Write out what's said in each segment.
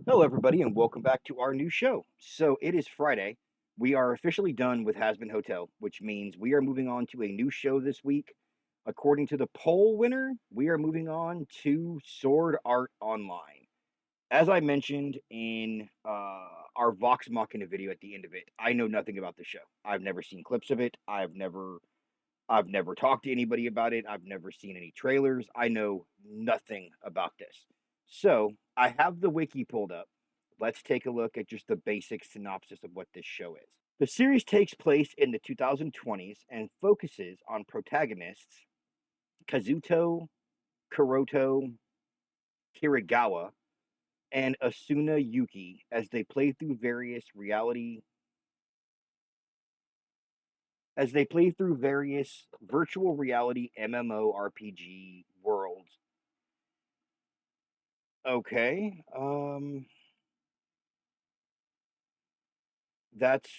Hello, everybody, and welcome back to our new show. So it is Friday. We are officially done with Has Been Hotel, which means we are moving on to a new show this week. According to the poll winner, we are moving on to Sword Art Online. As I mentioned in our Vox Machina video at the end of it, I know nothing about the show. I've never seen clips of it. I've never talked to anybody about it. I've never seen any trailers. I know nothing about this. So I have the wiki pulled up. Let's take a look at just the basic synopsis of what this show is. The series takes place in the 2020s and focuses on protagonists Kazuto, Kuroto, Kirigawa, and Asuna Yuki as they play through various virtual reality MMORPG worlds. Okay, that's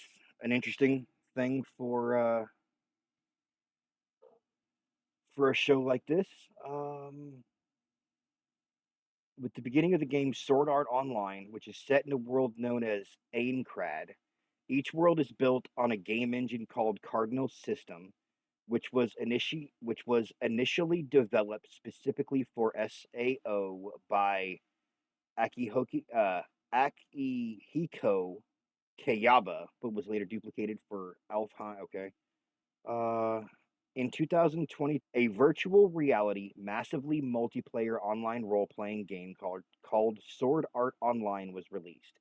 an interesting thing for a show like this. With the beginning of the game Sword Art Online, which is set in a world known as Aincrad, each world is built on a game engine called Cardinal System, which was initially developed specifically for SAO by Akihiko Kayaba, but was later duplicated for Alfheim. Okay. In 2020, a virtual reality, massively multiplayer online role-playing game called Sword Art Online was released.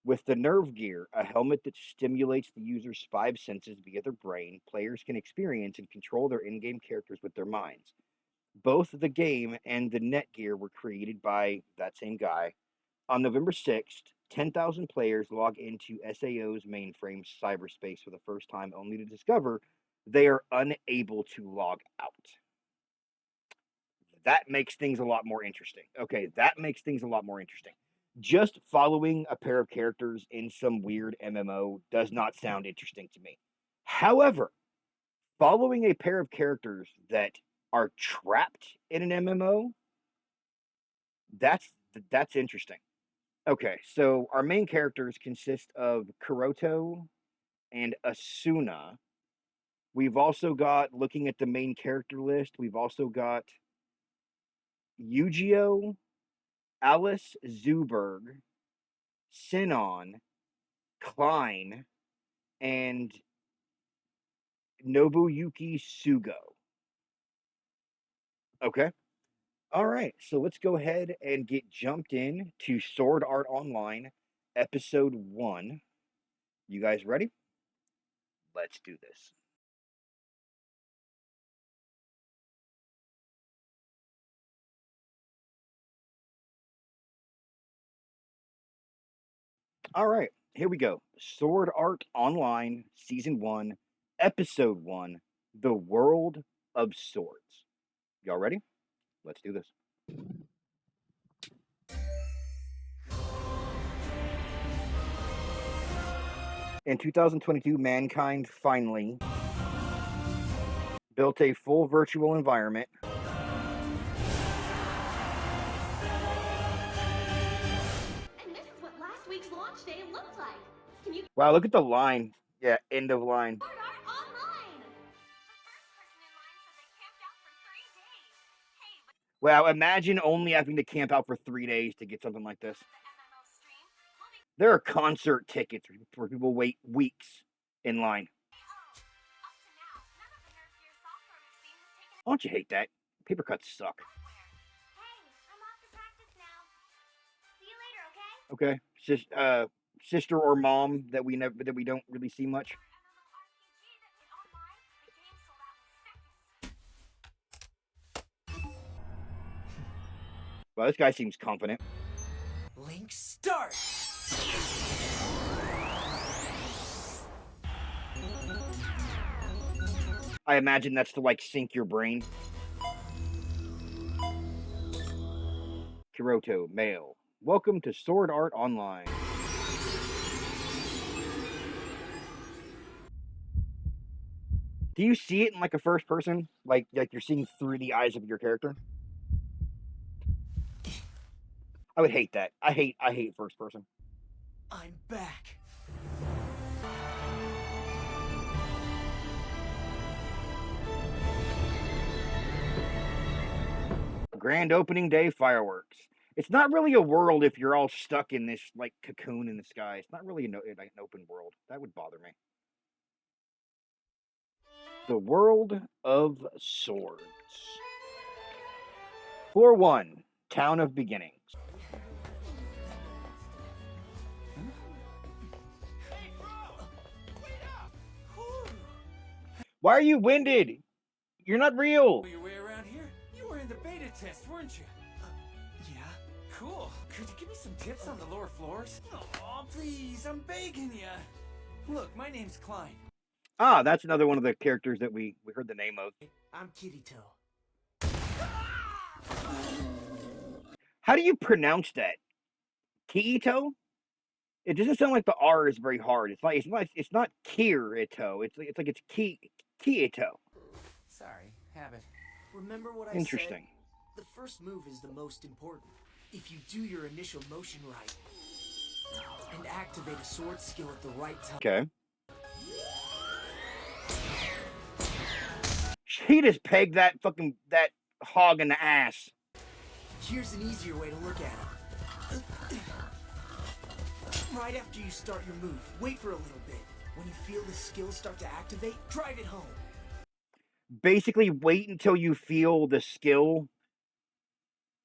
With the Nerve Gear, a helmet that stimulates the user's five senses via their brain, players can experience and control their in-game characters with their minds. Both the game and the Netgear were created by that same guy. On November 6th, 10,000 players log into SAO's mainframe cyberspace for the first time, only to discover they are unable to log out. That makes things a lot more interesting. Okay, that makes things a lot more interesting. Just following a pair of characters in some weird MMO does not sound interesting to me. However, following a pair of characters that are trapped in an MMO, that's interesting. Okay, so our main characters consist of Kuroto and Asuna. We've also got, looking at the main character list, we've also got Yugio, Alice Zuberg, Sinon, Klein, and Nobuyuki Sugo. Okay. All right, so let's go ahead and get jumped in to Sword Art Online, Episode 1. You guys ready? Let's do this. All right, here we go. Sword Art Online, Season 1, Episode 1, The World of Swords. Y'all ready? Let's do this. In 2022, mankind finally built a full virtual environment And this is what last week's launch day looked like. Can you Wow, look at the line. Yeah, end of line. Sword Art Online? The first person in line said they camped out for 3 days. Hey, but Wow, imagine only having to camp out for 3 days to get something like this. the MMO stream, we'll be There are concert tickets where people wait weeks in line. up to now. None of the Nerve Gear software we've seen has taken Don't you hate that? Paper cuts suck. software. Hey, I'm off to practice now. See you later, okay? Okay, sister or mom that we don't really see much. MMORPG that went online, the game sold out in seconds. Well, this guy seems confident. Link start! I imagine that's to like sync your brain. Kuroto, male. Welcome to Sword Art Online. Do you see it in like a first person? Like you're seeing through the eyes of your character? I would hate that. I hate first person. I'm back. Grand opening day fireworks. It's not really a world if you're all stuck in this like cocoon in the sky. It's not really like an open world. That would bother me. The world of swords. Floor 1, Town of Beginnings. Why are you winded? You're not real. Your way around here? You were in the beta test, weren't you? Yeah. Cool. Could you give me some tips on the lower floors? Oh, please, I'm begging ya. Look, my name's Klein. Ah, that's another one of the characters that we heard the name of. I'm Kitty Toe. How do you pronounce that? Kiito? It doesn't sound like the R is very hard. It's not Kirito. It's Kiito. Sorry, habit. Remember what I Interesting. said? The first move is the most important. If you do your initial motion right and activate a sword skill at the right time. Okay. He just pegged that hog in the ass. Here's an easier way to look at it. Right after you start your move, wait for a little bit. When you feel the skill start to activate, drive it home. Basically, wait until you feel the skill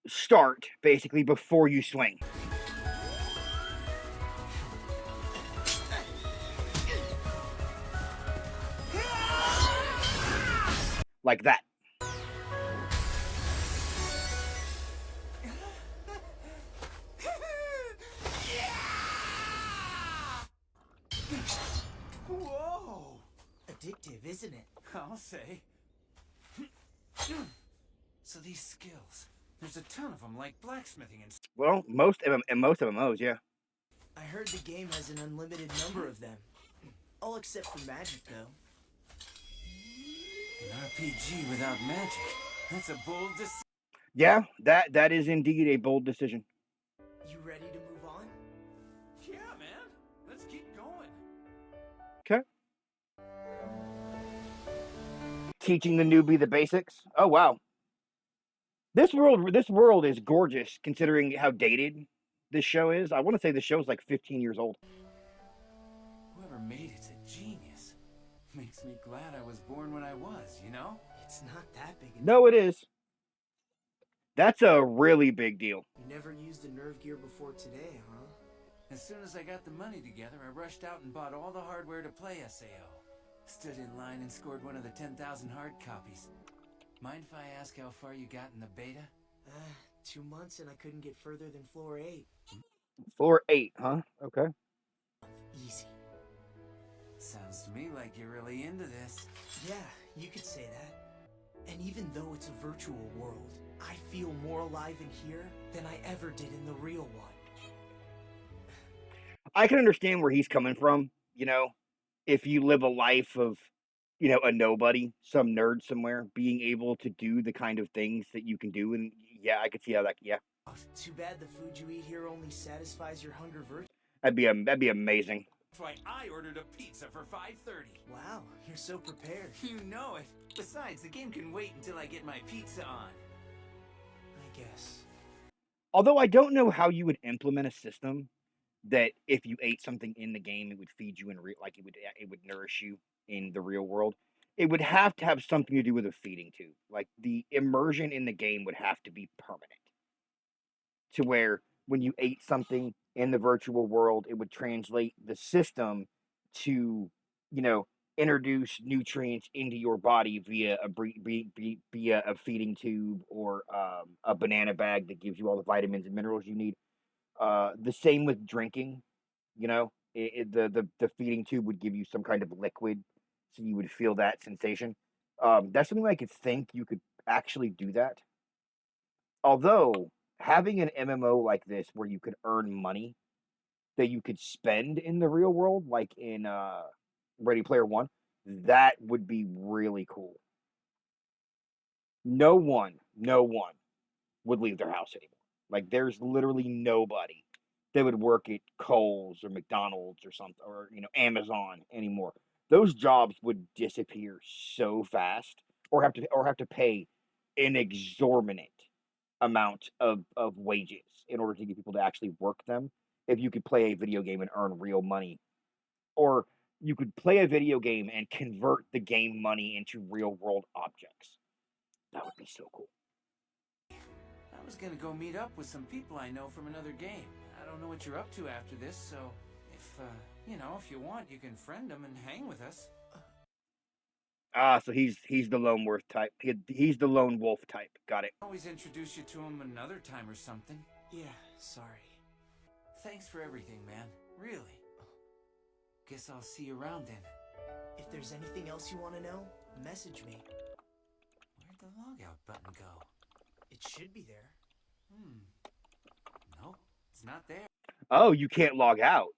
start, basically, before you swing. Like that. Whoa! Addictive, isn't it? I'll say. So these skills, there's a ton of them, like blacksmithing and stuff. Well, most MMOs, yeah. I heard the game has an unlimited number of them. All except for magic, though. An RPG without magic. That's a bold decision. Yeah, that is indeed a bold decision. You ready to move on? Yeah, man. Let's keep going. Okay. Teaching the newbie the basics. Oh wow. This world is gorgeous considering how dated this show is. I want to say the show's like 15 years old. Whoever made it's a genius. Makes me glad I was born when I was, you know? It's not that big a deal. No, it is. That's a really big deal. You never used a nerve gear before today, huh? As soon as I got the money together, I rushed out and bought all the hardware to play SAO. Stood in line and scored one of the 10,000 hard copies. Mind if I ask how far you got in the beta? 2 months and I couldn't get further than floor 8. Floor 8, huh? Okay. Easy. Sounds to me like you're really into this. Yeah, you could say that. And even though it's a virtual world, I feel more alive in here than I ever did in the real one. I can understand where he's coming from, you know, if you live a life of, you know, a nobody, some nerd somewhere, being able to do the kind of things that you can do, and yeah, I could see how that, yeah. Too bad the food you eat here only satisfies your hunger virtue. That'd be amazing. That's why I ordered a pizza for $5.30. Wow, you're so prepared. You know it. Besides, the game can wait until I get my pizza on. I guess. Although I don't know how you would implement a system that if you ate something in the game, it would feed you in like it would nourish you in the real world. It would have to have something to do with a feeding tube. Like the immersion in the game would have to be permanent. To where when you ate something in the virtual world, it would translate the system to, you know, introduce nutrients into your body via a feeding tube or a banana bag that gives you all the vitamins and minerals you need. The same with drinking, you know, the feeding tube would give you some kind of liquid, so you would feel that sensation. That's something I could think you could actually do that. Although having an MMO like this where you could earn money that you could spend in the real world, like in Ready Player One, that would be really cool. No one would leave their house anymore. Like, there's literally nobody that would work at Kohl's or McDonald's or something, or Amazon anymore. Those jobs would disappear so fast, or have to pay an exorbitant amount of wages in order to get people to actually work them. If you could play a video game and earn real money, or you could play a video game and convert the game money into real world objects, that would be so cool. I was gonna go meet up with some people I know from another game. I don't know what you're up to after this, so if you want, you can friend them and hang with us. So he's the lone wolf type. He's the lone wolf type. Got it. Always introduce you to him another time or something. Yeah, sorry. Thanks for everything, man. Really. Guess I'll see you around then. If there's anything else you want to know, message me. Where'd the logout button go? It should be there. Nope, it's not there. Oh, you can't log out.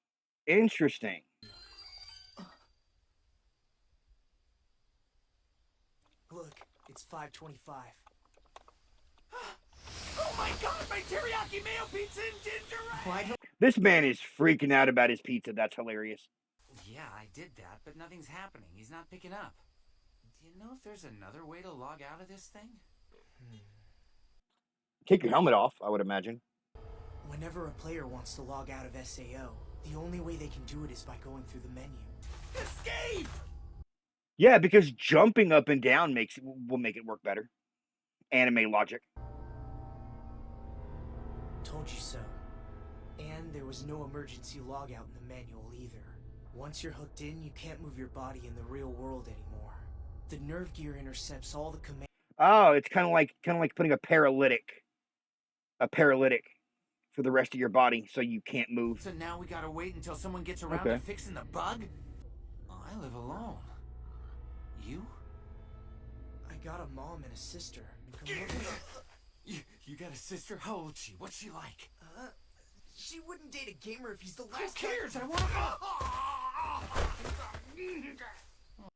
Interesting. Look, it's 5:25. Oh my god, my teriyaki mayo pizza and ginger ale! Why don't... This man is freaking out about his pizza. That's hilarious. Yeah, I did that, but nothing's happening. He's not picking up. Do you know if there's another way to log out of this thing? Take your helmet off, I would imagine. Whenever a player wants to log out of SAO, the only way they can do it is by going through the menu. Escape! Yeah, because jumping up and down will make it work better. Anime logic. Told you so. And there was no emergency logout in the manual either. Once you're hooked in, you can't move your body in the real world anymore. The nerve gear intercepts all the commands. Oh, it's kind of like putting a paralytic for the rest of your body, so you can't move. So now we gotta wait until someone gets around to fixing the bug? Oh, I live alone. You? I got a mom and a sister. You got a sister? How old is she? What's she like? She wouldn't date a gamer if he's the Who last cares? I want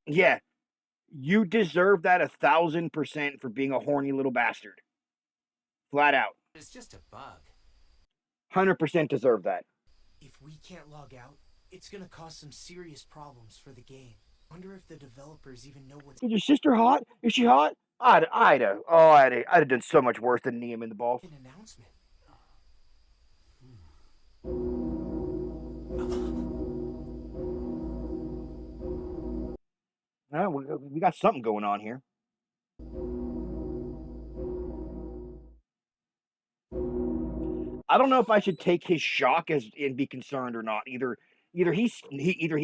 Yeah, you deserve that 1,000% for being a horny little bastard. Flat out. It's just a bug. 100% deserve that. If we can't log out, it's gonna cause some serious problems for the game. Wonder if the developers even know what's... Is your sister hot? Is she hot? I'd have done so much worse than knee him in the balls. An announcement. We got something going on here. I don't know if I should take his shock and be concerned or not. Either he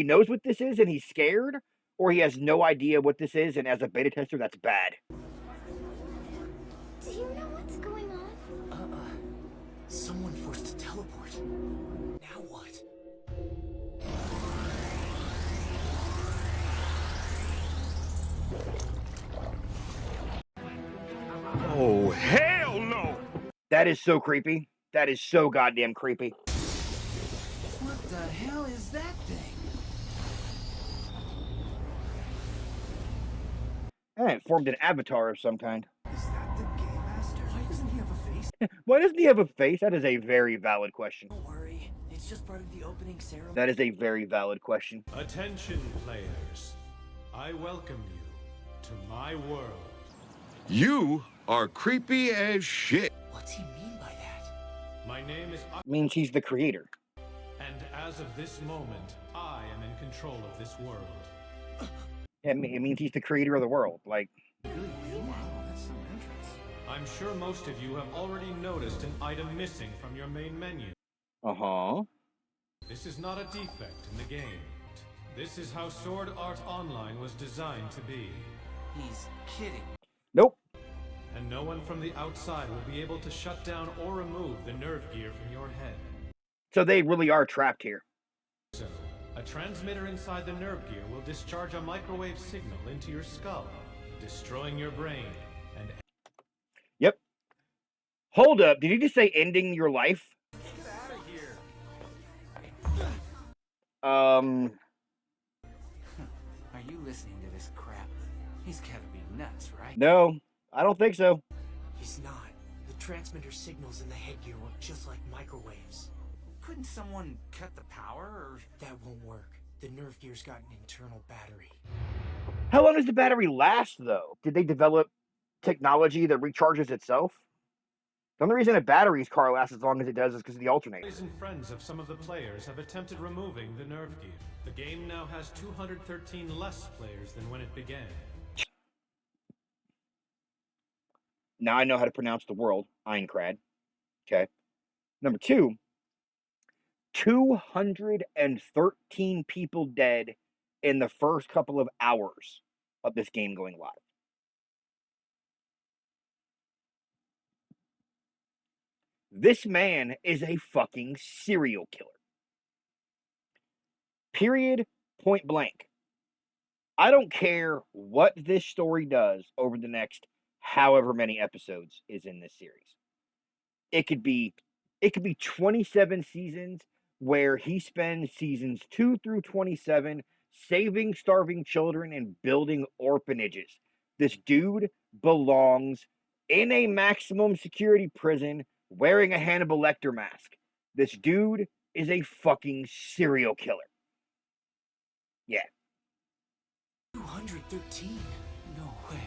knows what this is and he's scared, or he has no idea what this is, and as a beta tester, that's bad. Do you know what's going on? Someone forced to teleport. Now what? Oh, hell no! That is so creepy. That is so goddamn creepy. What the hell is that thing? It formed an avatar of some kind. Is that the Game Master? Why doesn't he have a face? Why doesn't he have a face? That is a very valid question. Don't worry, it's just part of the opening ceremony. That is a very valid question. Attention, players. I welcome you to my world. You are creepy as shit. What's he mean by that? My name is Means he's the creator. and as of this moment, I am in control of this world. It means he's the creator of the world. Like, Really? Wow, that's some entrance. I'm sure most of you have already noticed an item missing from your main menu. uh-huh. This is not a defect in the game. This is how Sword Art Online was designed to be. He's kidding. Nope. And no one from the outside will be able to shut down or remove the nerve gear from your head. So they really are trapped here. So, a transmitter inside the nerve gear will discharge a microwave signal into your skull, destroying your brain and... Yep. Hold up. Did you just say ending your life? Get out of here. Are you listening to this crap? He's gotta be nuts, right? No, I don't think so. He's not. The transmitter signals in the headgear work just like microwaves. Couldn't someone cut the power, or...? That won't work. The nerve gear's got an internal battery. How long does the battery last, though? Did they develop technology that recharges itself? The only reason a battery's car lasts as long as it does is because of the alternator. Friends and friends of some of the players have attempted removing the nerve gear. The game now has 213 less players than when it began. Now I know how to pronounce the word, Einkrad. Okay. Number 2, 213 people dead in the first couple of hours of this game going live. This man is a fucking serial killer. Period. Point blank. I don't care what this story does over the next however many episodes is in this series. It could be 27 seasons where he spends seasons 2 through 27 saving starving children and building orphanages. This dude belongs in a maximum security prison wearing a Hannibal Lecter mask. This dude is a fucking serial killer. Yeah. 213? No way.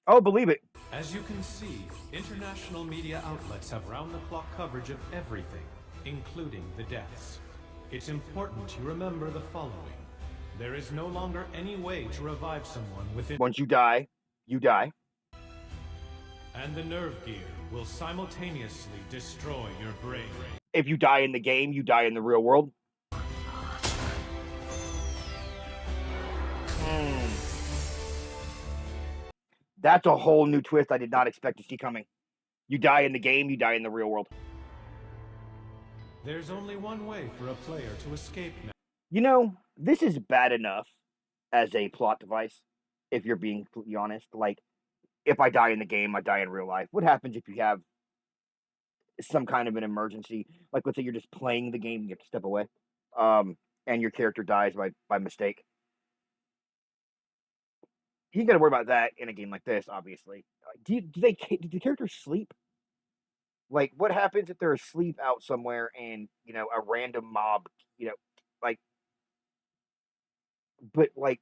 Oh, believe it. As you can see, international media outlets have round-the-clock coverage of everything, including the deaths. It's important you remember the following. There is no longer any way to revive someone within... Once you die, you die. And the nerve gear will simultaneously destroy your brain. If you die in the game, you die in the real world. That's a whole new twist I did not expect to see coming. You die in the game, you die in the real world. There's only one way for a player to escape now. You know, this is bad enough as a plot device, if you're being completely honest. Like, if I die in the game, I die in real life. What happens if you have some kind of an emergency? Like, let's say you're just playing the game, you have to step away, and your character dies by mistake. You got to worry about that in a game like this, obviously. Do the characters sleep? Like, what happens if they're asleep out somewhere and, you know, a random mob, you know, like... But, like,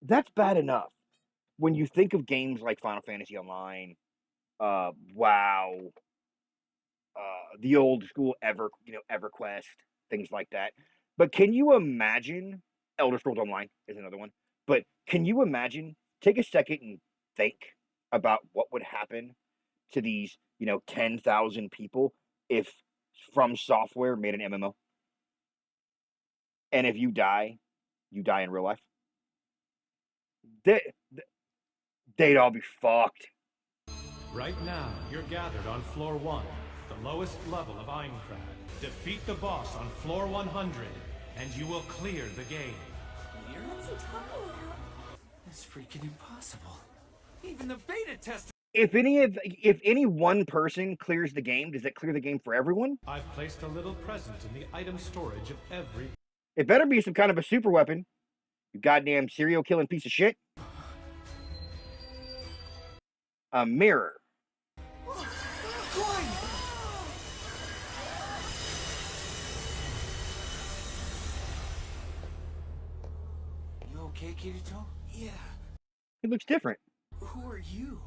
that's bad enough. When you think of games like Final Fantasy Online, WoW, the old school EverQuest, things like that. But can you imagine... Elder Scrolls Online is another one. But can you imagine, take a second and think about what would happen to these, 10,000 people if From Software made an MMO? And if you die in real life? They'd all be fucked. Right now, you're gathered on floor 1, the lowest level of Einkrad. Defeat the boss on floor 100, and you will clear the game. What's he talking about? That's freaking impossible. Even the beta tester... If any one person clears the game, does it clear the game for everyone? I've placed a little present in the item storage of every... It better be some kind of a super weapon. You goddamn serial killing piece of shit. A mirror. You okay, Kirito? Yeah. It looks different. Who are you?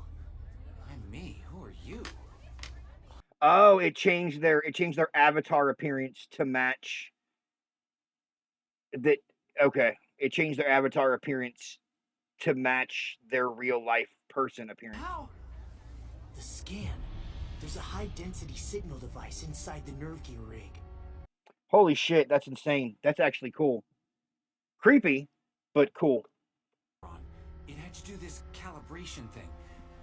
I'm me. Who are you? Oh, it changed their avatar appearance to match that. Okay, it changed their avatar appearance to match their real life person appearance. How? The scan. There's a high density signal device inside the nerve gear rig. Holy shit, that's insane. That's actually cool. Creepy, but cool. It had you do this calibration thing.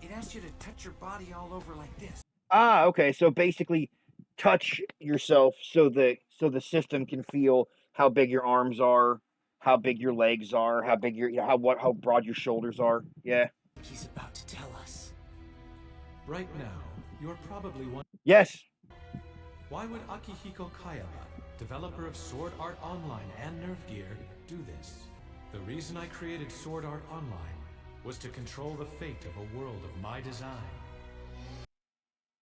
It asked you to touch your body all over like this. Ah, okay. So basically, touch yourself so the system can feel how big your arms are, how big your legs are, how big how broad your shoulders are. Yeah. He's about to tell us. Right now, you're probably wondering... Yes. Why would Akihiko Kayaba, developer of Sword Art Online and Nerve Gear, do this? The reason I created Sword Art Online was to control the fate of a world of my design.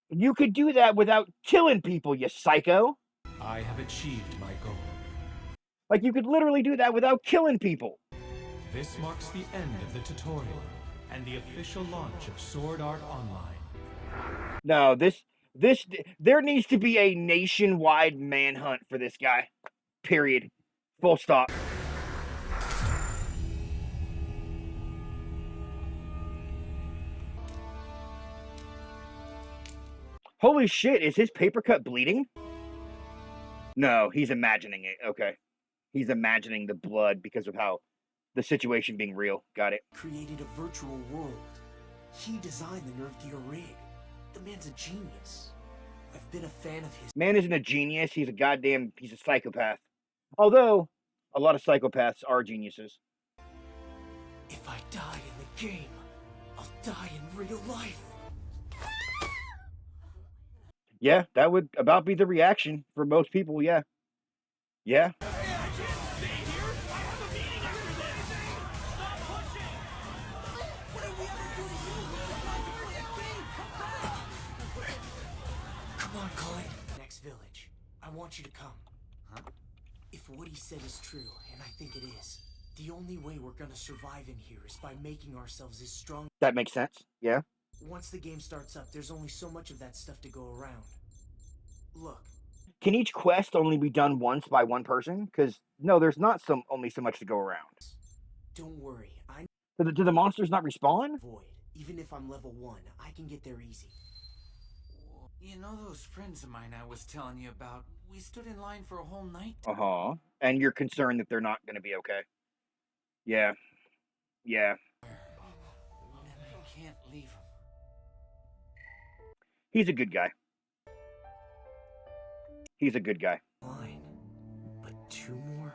You could do that without killing people, you psycho. I have achieved my goal. Like, you could literally do that without killing people. This marks the end of the tutorial and the official launch of Sword Art Online. No, there needs to be a nationwide manhunt for this guy. Period. Full stop. Holy shit, is his paper cut bleeding? No, he's imagining it. Okay. He's imagining the blood because of how the situation being real. Got it. Created a virtual world. He designed the Nerve Gear rig. The man's a genius. I've been a fan of his. Man isn't a genius. He's a psychopath. Although, a lot of psychopaths are geniuses. If I die in the game, I'll die in real life. Yeah, that would about be the reaction for most people, yeah. Yeah. Come on, Colin. Next village. I want you to come. Huh? If what he said is true, and I think it is, the only way we're gonna survive in here is by making ourselves as strong. That makes sense, yeah. Once the game starts up, there's only so much of that stuff to go around. Look. Can each quest only be done once by one person? Because, no, there's not only so much to go around. Don't worry. Do the monsters not respawn? Void. Even if I'm level 1, I can get there easy. You know those friends of mine I was telling you about? We stood in line for a whole night. Uh-huh. And you're concerned that they're not going to be okay. Yeah. Yeah. And I can't leave him. He's a good guy. He's a good guy. Line. But 2 more?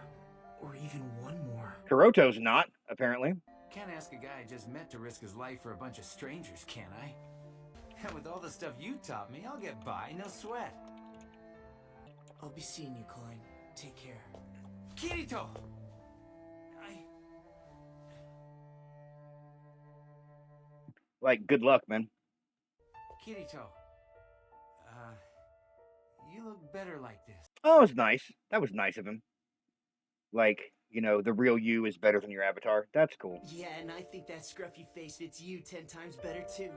Or even 1 more? Hiroto's not, apparently. Can't ask a guy I just met to risk his life for a bunch of strangers, can I? And with all the stuff you taught me, I'll get by, no sweat. I'll be seeing you, Klein. Take care. Kirito! Like, good luck, man. Kirito. You look better like this. Oh, it was nice. That was nice of him. Like, you know, the real you is better than your avatar. That's cool. Yeah, and I think that scruffy face fits you 10 times better, too.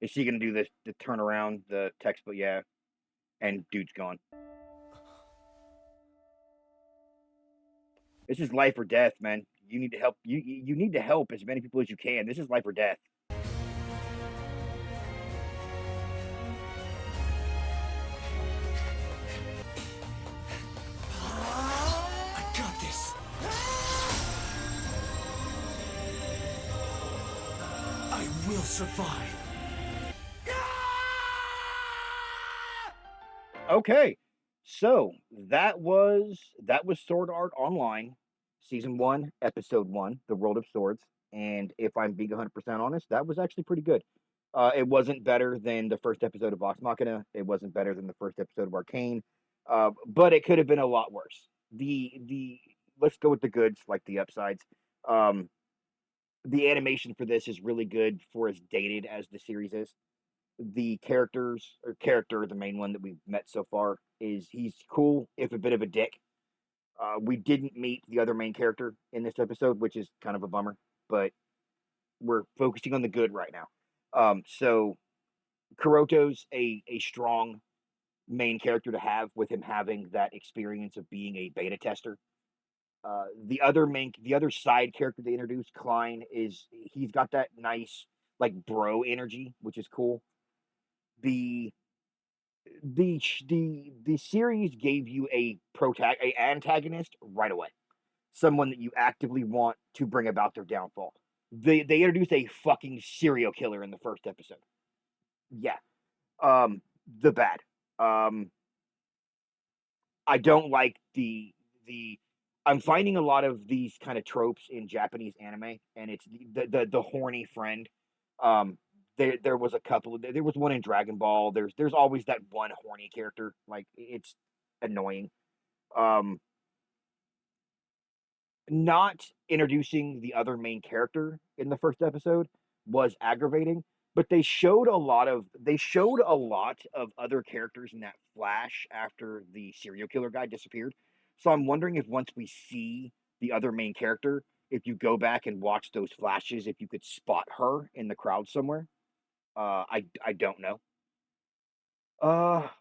Is she gonna do this, the turn around, the textbook? Yeah. And dude's gone. This is life or death, man. You need to help. You need to help as many people as you can. This is life or death. I got this. I will survive. Okay, so that was Sword Art Online, Season 1, Episode 1, The World of Swords. And if I'm being 100% honest, that was actually pretty good. It wasn't better than the first episode of Vox Machina. It wasn't better than the first episode of Arcane. But it could have been a lot worse. Let's go with the goods, like the upsides. The animation for this is really good for as dated as the series is. The character, the main one that we've met so far, he's cool, if a bit of a dick. We didn't meet the other main character in this episode, which is kind of a bummer, but we're focusing on the good right now. So Kuroto's a strong main character to have, with him having that experience of being a beta tester. The other side character they introduced, Klein, he's got that nice, like, bro energy, which is cool. The series gave you a antagonist right away, someone that you actively want to bring about their downfall. They introduced a fucking serial killer in the first episode. Yeah, the bad. I don't like the. I'm finding a lot of these kind of tropes in Japanese anime, and it's the horny friend. There was a couple. There was one in Dragon Ball. There's always that one horny character. Like, it's annoying. Not introducing the other main character in the first episode was aggravating, But they showed a lot of other characters in that flash after the serial killer guy disappeared. So I'm wondering if once we see the other main character, if you go back and watch those flashes, if you could spot her in the crowd somewhere. I don't know.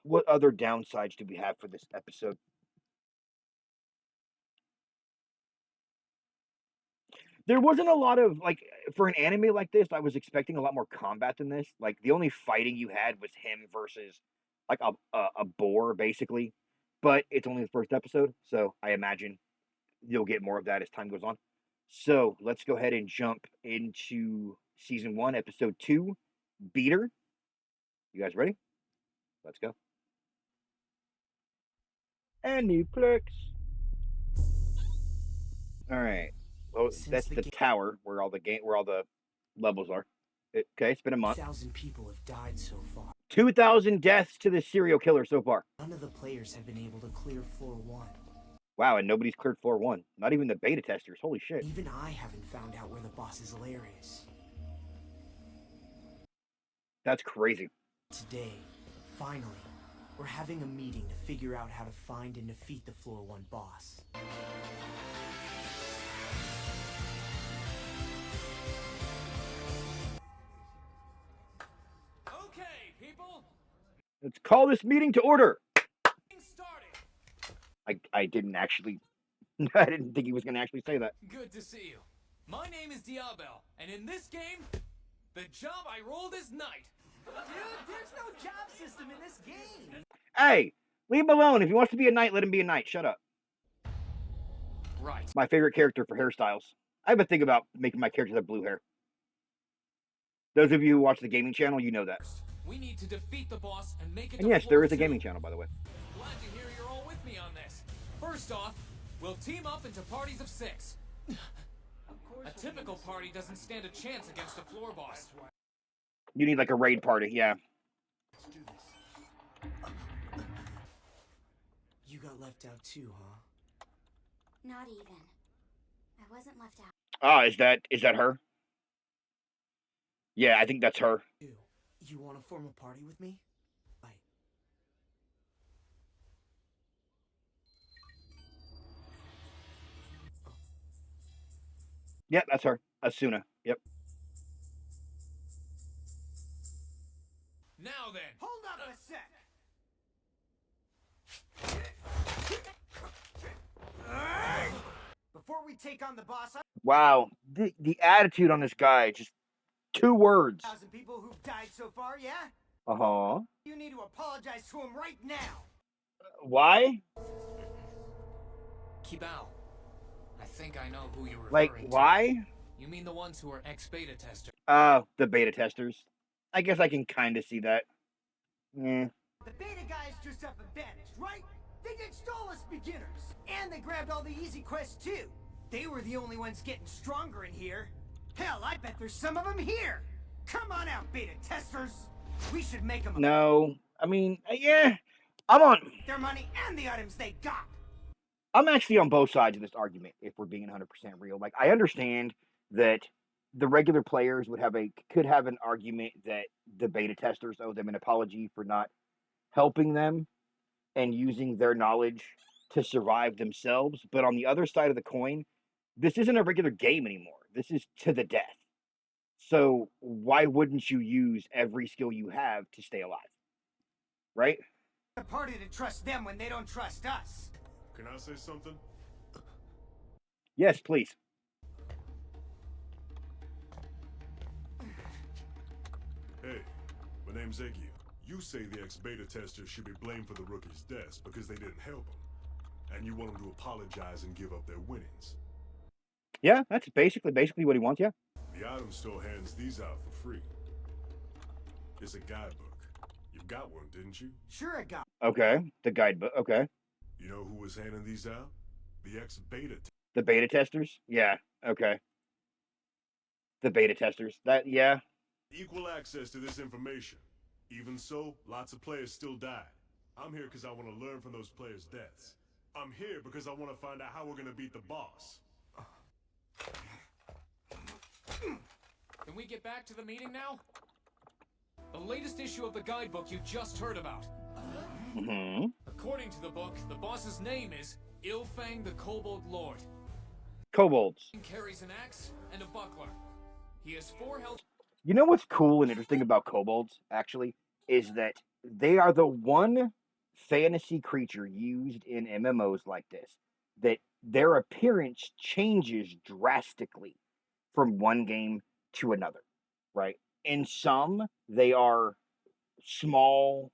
What other downsides do we have for this episode? There wasn't a lot of like for an anime like this, I was expecting a lot more combat than this. Like the only fighting you had was him versus like a boar basically. But it's only the first episode, so I imagine you'll get more of that as time goes on. So let's go ahead and jump into season 1, episode 2, Beater. You guys ready? Let's go. Aniplex. All right. Well, Since that's the the ga- tower where all the levels are. Okay, it's been a month. 1,000 people have died so far. 2,000 deaths to this serial killer so far. None of the players have been able to clear floor 1. Wow, and nobody's cleared floor 1. Not even the beta testers. Holy shit. Even I haven't found out where the boss's lair is. That's crazy. Today, finally, we're having a meeting to figure out how to find and defeat the floor 1 boss. Okay, people, Let's call this meeting to order. getting started. I didn't actually I didn't think he was going to actually say that. Good to see you. My name is Diabel, and in this game, the job I rolled is knight. Dude, there's no job system in this game! Hey, leave him alone. If he wants to be a knight, let him be a knight. Shut up. Right. My favorite character for hairstyles. I've been thinking about making my characters have blue hair. Those of you who watch the gaming channel, you know that. We need to defeat the boss and make it And to yes, floor there is a 2. gaming channel, by the way. Glad to hear you're all with me on this. First off, we'll team up into parties of 6. A typical party doesn't stand a chance against a floor boss. You need like a raid party, yeah. Let's do this. You got left out too, huh? Not even. I wasn't left out. Ah, is that her? Yeah, I think that's her. You want to form a party with me? Bye. Yep, that's her. Asuna. Yep. Now then, Hold up a sec! Before we take on the boss, Wow, the attitude on this guy, just 2 words. 1,000 people who've died so far, yeah? Uh-huh. You need to apologize to him right now! Why? Kibao. I think I know who you're referring Like, to. why? You mean the ones who are ex-beta testers? The beta testers. I guess I can kind of see that. Eh. The beta guys just up and vanished, right? They did stall us beginners! And they grabbed all the easy quests too! They were the only ones getting stronger in here! Hell, I bet there's some of them here! Come on out, beta testers! We should make them No. I mean, yeah. I'm on... their money and the items they got! I'm actually on both sides of this argument, if we're being 100% real. Like, I understand that the regular players could have an argument that the beta testers owe them an apology for not helping them and using their knowledge to survive themselves. But on the other side of the coin, this isn't a regular game anymore. This is to the death. So why wouldn't you use every skill you have to stay alive? Right? A party to trust them when they don't trust us! Can I say something? Yes, please. Hey, my name's Eggy. You say the ex-beta testers should be blamed for the rookie's deaths because they didn't help them. And you want them to apologize and give up their winnings. Yeah, that's basically what he wants, yeah. The item store hands these out for free. It's a guidebook. You got one, didn't you? Sure, I got. Okay, the guidebook, okay. You know who was handing these out? The ex-beta The beta testers? Yeah, okay. The beta testers. That, yeah. Equal access to this information. Even so, lots of players still died. I'm here because I want to learn from those players' deaths. I'm here because I want to find out how we're going to beat the boss. Can we get back to the meeting now? the latest issue of the guidebook you just heard about. Mm-hmm. According to the book, the boss's name is Ilfang the Kobold Lord. Kobolds. He carries an axe and a buckler. He has 4 health. You know what's cool and interesting about kobolds, actually, is that they are the one fantasy creature used in MMOs like this, that their appearance changes drastically from one game to another, right? In some, they are small,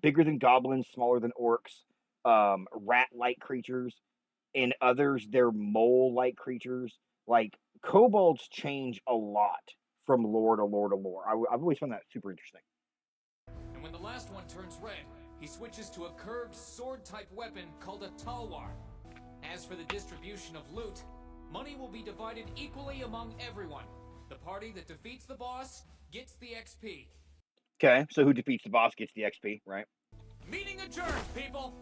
bigger than goblins, smaller than orcs, rat-like creatures. In others, they're mole-like creatures. Like, kobolds change a lot from lore to lore to lore. I've always found that super interesting. And when the last one turns red, he switches to a curved sword-type weapon called a talwar. As for the distribution of loot, money will be divided equally among everyone. The party that defeats the boss gets the XP. Okay, so who defeats the boss gets the XP, right? Meeting adjourned, people!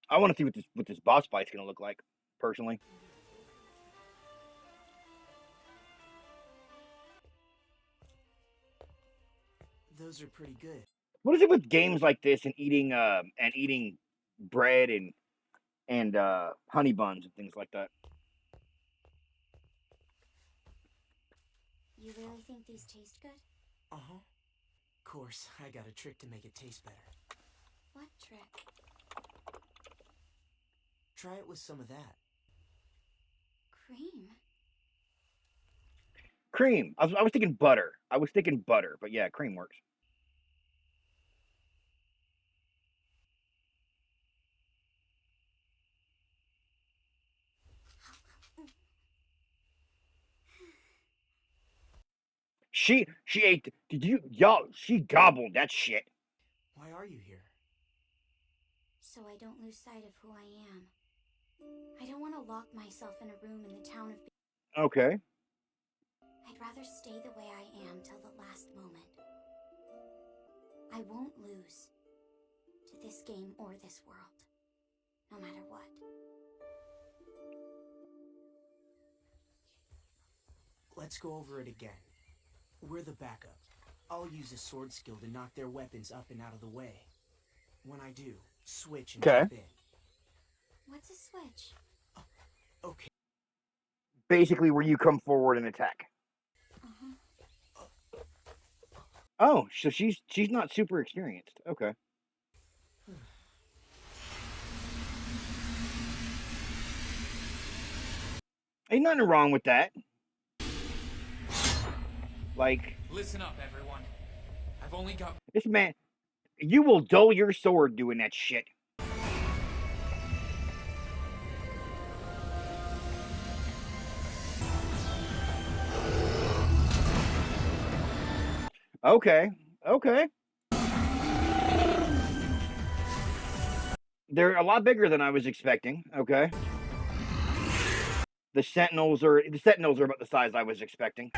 I want to see what this boss fight's gonna look like, personally. Those are pretty good. What is it with games like this and eating bread and honey buns and things like that? You really think these taste good? Uh-huh. Of course, I got a trick to make it taste better. What trick? Try it with some of that. Cream? Cream. I was thinking butter. But yeah, cream works. She ate. She gobbled that shit. Why are you here? So I don't lose sight of who I am. I don't want to lock myself in a room in the town of... Okay. I'd rather stay the way I am till the last moment. I won't lose to this game or this world, no matter what. Let's go over it again. We're the backup. I'll use a sword skill to knock their weapons up and out of the way. When I do, switch and jump in. What's a switch? Okay. Basically, where you come forward and attack. Oh, so she's not super experienced. Okay. Ain't nothing wrong with that. Like, Listen up, everyone. I've only got... this man, you will dull your sword doing that shit. Okay. They're a lot bigger than I was expecting. Okay. The sentinels are about the size I was expecting.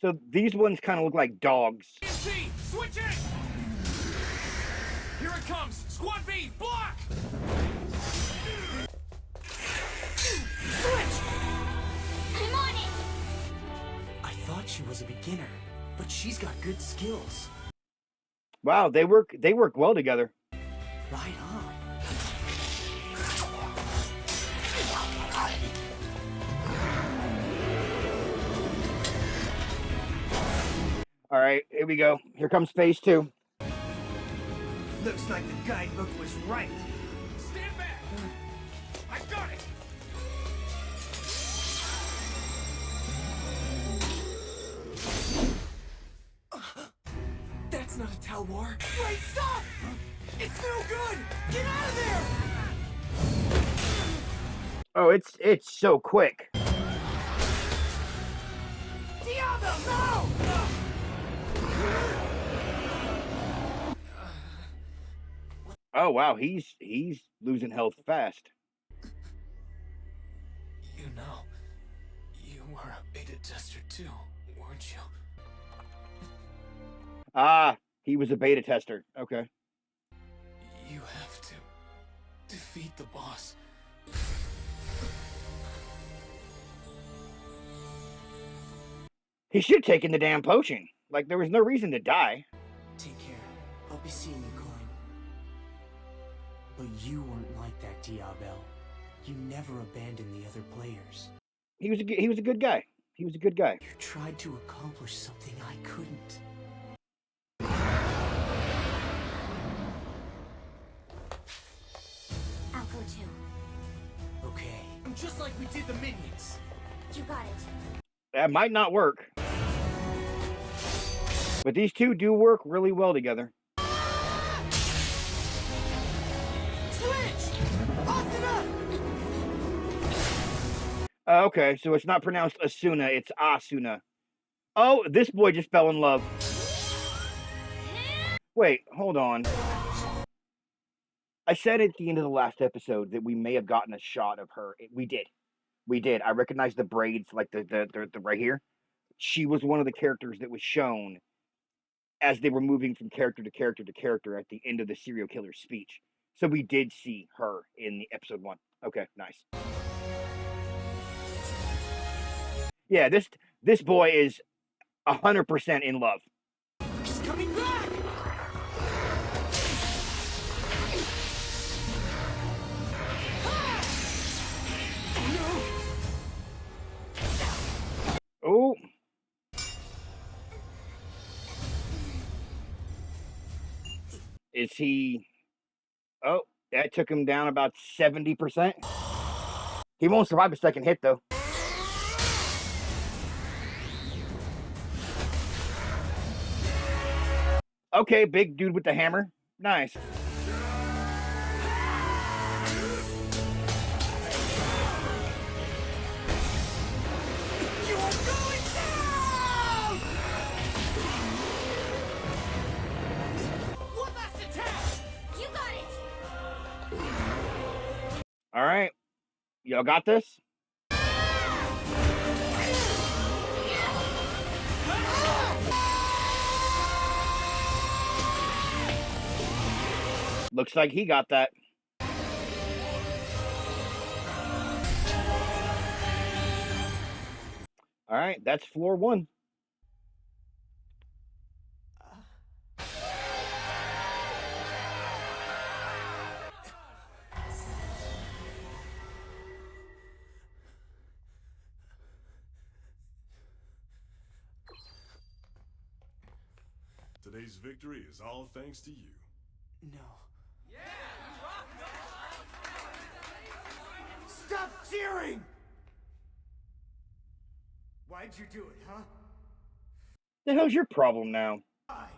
So these ones kind of look like dogs. Switch it! Here it comes! Squad B, block! Switch! I'm on it! I thought she was a beginner, but she's got good skills. Wow, they work well together. Right on. All right, here we go. Here comes phase 2. Looks like the guidebook was right. Stand back! I got it! That's not a Talwar. Wait, stop! It's no good! Get out of there! Oh, it's so quick. Diablo, no! Oh wow, he's losing health fast. You know, you were a beta tester too, weren't you? Ah, he was a beta tester. Okay. You have to defeat the boss. He should have taken the damn potion. Like, there was no reason to die. Take care. I'll be seeing you, Klein. But you weren't like that, Diabel. You never abandoned the other players. He was a good guy. He was a good guy. You tried to accomplish something I couldn't. I'll go too. Okay. Just like we did the minions. You got it. That might not work. But these two do work really well together. Switch! Asuna! Okay, so it's not pronounced Asuna, it's Asuna. Oh, this boy just fell in love. Wait, hold on. I said at the end of the last episode that we may have gotten a shot of her. We did. We did. I recognized the braids, like the right here. She was one of the characters that was shown as they were moving from character to character to character at the end of the serial killer's speech. So we did see her in the episode 1. Okay, nice. Yeah, this boy is 100% in love. He's coming back! Oh. Is he... Oh, that took him down about 70%. He won't survive a second hit, though. Okay, big dude with the hammer. Nice. All right. Y'all got this? Looks like he got that. All right, that's floor 1. Today's victory is all thanks to you. No. Stop cheering! Why'd you do it, huh? The hell's your problem now? Die.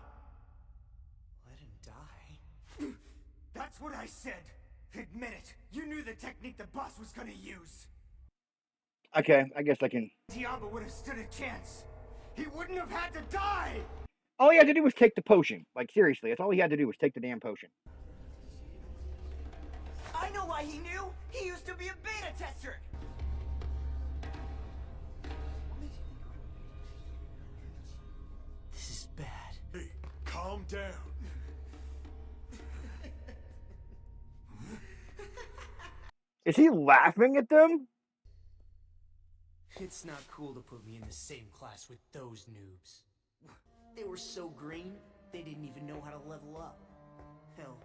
Let him die? That's what I said. Admit it. You knew the technique the boss was gonna use. Okay, I guess I can... Diablo would have stood a chance. He wouldn't have had to die! All he had to do was take the potion. Like, seriously, that's all he had to do was take the damn potion. I know why he knew! He used to be a beta tester! This is bad. Hey, calm down. Is he laughing at them? It's not cool to put me in the same class with those noobs. They were so green, they didn't even know how to level up. Hell,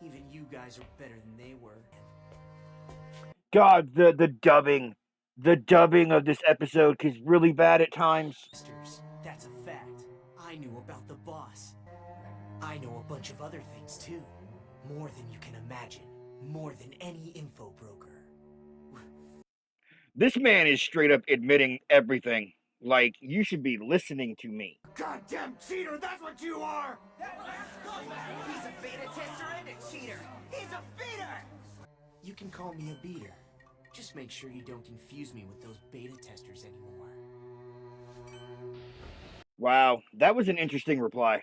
even you guys are better than they were. God, the dubbing. The dubbing of this episode is really bad at times. That's a fact. I knew about the boss. I know a bunch of other things too. More than you can imagine. More than any info broker. This man is straight up admitting everything. Like, you should be listening to me. Goddamn cheater, that's what you are! He's a beta tester and a cheater! He's a beater! You can call me a beater. Just make sure you don't confuse me with those beta testers anymore. Wow, that was an interesting reply.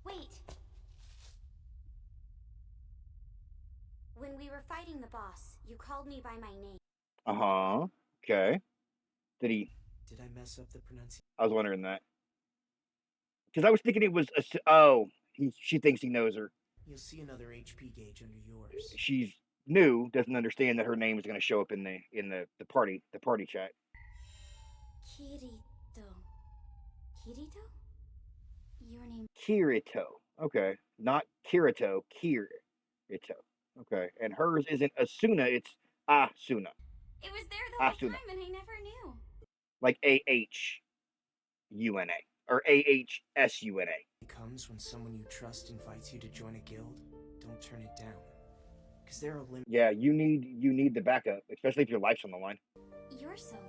Wait, fighting the boss, you called me by my name. Uh-huh. Okay. Did he... Did I mess up the pronunciation? I was wondering that. Because I was thinking it was... Oh, she thinks he knows her. You'll see another HP gauge under yours. She's new, doesn't understand that her name is going to show up in the party chat. Kirito. Kirito? Your name. Kirito. Okay. Not Kirito. Kirito. Okay. And hers isn't Asuna, it's Asuna. It was there the whole Asuna. time and I never knew. Like AHUNA. Or AHSUNA. It comes when someone you trust invites you to join a guild. Don't turn it down. Because there are limits. Yeah, you need the backup, especially if your life's on the line. You're solo.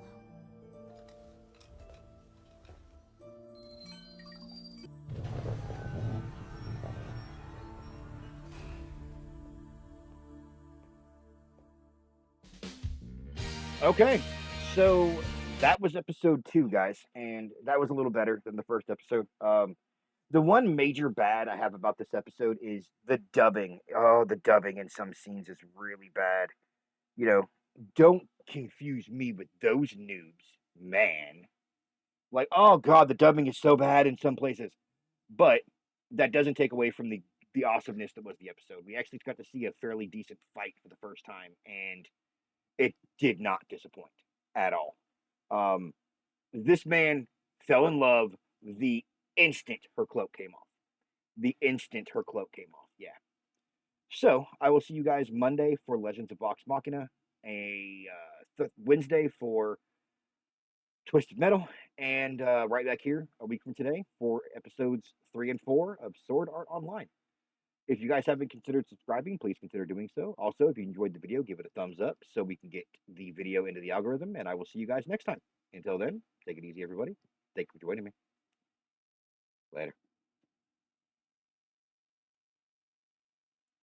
Okay, so that was episode 2, guys, and that was a little better than the first episode. The one major bad I have about this episode is the dubbing. Oh, the dubbing in some scenes is really bad. You know, don't confuse me with those noobs, man. Like, oh god, the dubbing is so bad in some places. But that doesn't take away from the awesomeness that was the episode. We actually got to see a fairly decent fight for the first time, and it did not disappoint at all. This man fell in love the instant her cloak came off. The instant her cloak came off, yeah. So, I will see you guys Monday for Legends of Vox Machina, Wednesday for Twisted Metal, and right back here a week from today for episodes 3 and 4 of Sword Art Online. If you guys haven't considered subscribing, please consider doing so. Also, if you enjoyed the video, give it a thumbs up so we can get the video into the algorithm, and I will see you guys next time. Until then, take it easy, everybody. Thank you for joining me. Later.